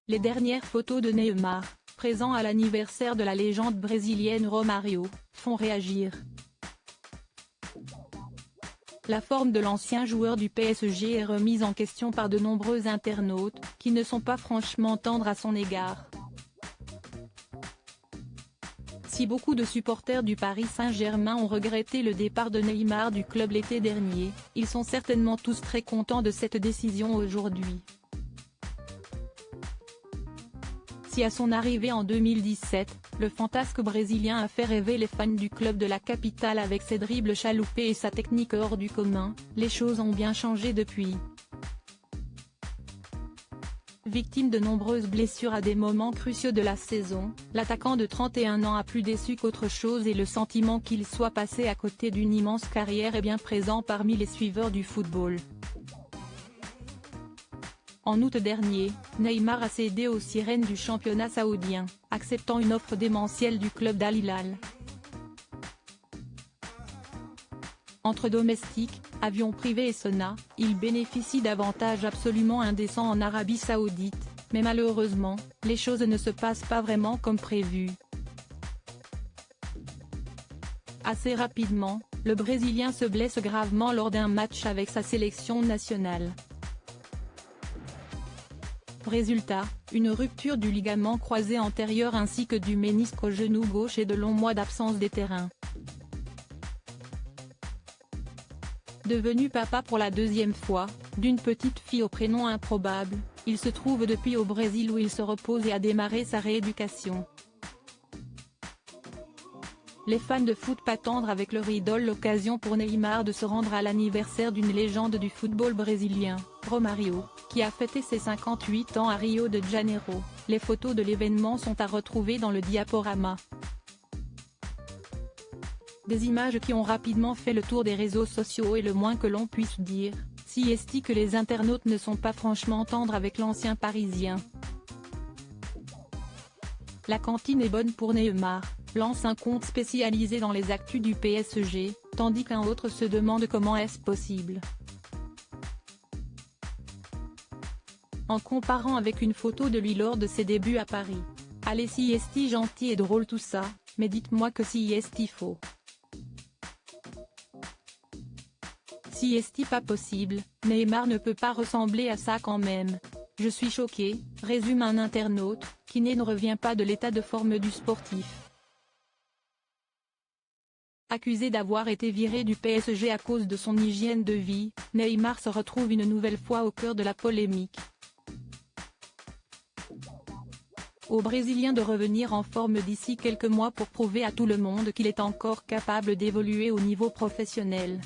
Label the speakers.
Speaker 1: Les dernières photos de Neymar, présent à l'anniversaire de la légende brésilienne Romário, font réagir. La forme de l'ancien joueur du PSG est remise en question par de nombreux internautes, qui ne sont pas franchement tendres à son égard. Si beaucoup de supporters du Paris Saint-Germain ont regretté le départ de Neymar du club l'été dernier, ils sont certainement tous très contents de cette décision aujourd'hui. Si à son arrivée en 2017, le fantasque brésilien a fait rêver les fans du club de la capitale avec ses dribbles chaloupés et sa technique hors du commun, les choses ont bien changé depuis. Victime de nombreuses blessures à des moments cruciaux de la saison, l'attaquant de 31 ans a plus déçu qu'autre chose et le sentiment qu'il soit passé à côté d'une immense carrière est bien présent parmi les suiveurs du football. En août dernier, Neymar a cédé aux sirènes du championnat saoudien, acceptant une offre démentielle du club d'Al Hilal. Entre domestiques, avions privés et sauna, il bénéficie d'avantages absolument indécents en Arabie Saoudite, mais malheureusement, les choses ne se passent pas vraiment comme prévu. Assez rapidement, le Brésilien se blesse gravement lors d'un match avec sa sélection nationale. Résultat, une rupture du ligament croisé antérieur ainsi que du ménisque au genou gauche et de longs mois d'absence des terrains. Devenu papa pour la deuxième fois, d'une petite fille au prénom improbable, il se trouve depuis au Brésil où il se repose et a démarré sa rééducation. Les fans de foot attendent avec leur idole l'occasion pour Neymar de se rendre à l'anniversaire d'une légende du football brésilien, Romário, qui a fêté ses 58 ans à Rio de Janeiro. Les photos de l'événement sont à retrouver dans le diaporama. Des images qui ont rapidement fait le tour des réseaux sociaux et le moins que l'on puisse dire, si est que les internautes ne sont pas franchement tendres avec l'ancien Parisien. La cantine est bonne pour Neymar, lance un compte spécialisé dans les actus du PSG, tandis qu'un autre se demande comment est-ce possible. En comparant avec une photo de lui lors de ses débuts à Paris. Allez si est gentil et drôle tout ça, mais dites-moi que si est faux. Si est pas possible, Neymar ne peut pas ressembler à ça quand même. Je suis choqué, résume un internaute, qui ne revient pas de l'état de forme du sportif. Accusé d'avoir été viré du PSG à cause de son hygiène de vie, Neymar se retrouve une nouvelle fois au cœur de la polémique. Au Brésilien de revenir en forme d'ici quelques mois pour prouver à tout le monde qu'il est encore capable d'évoluer au niveau professionnel.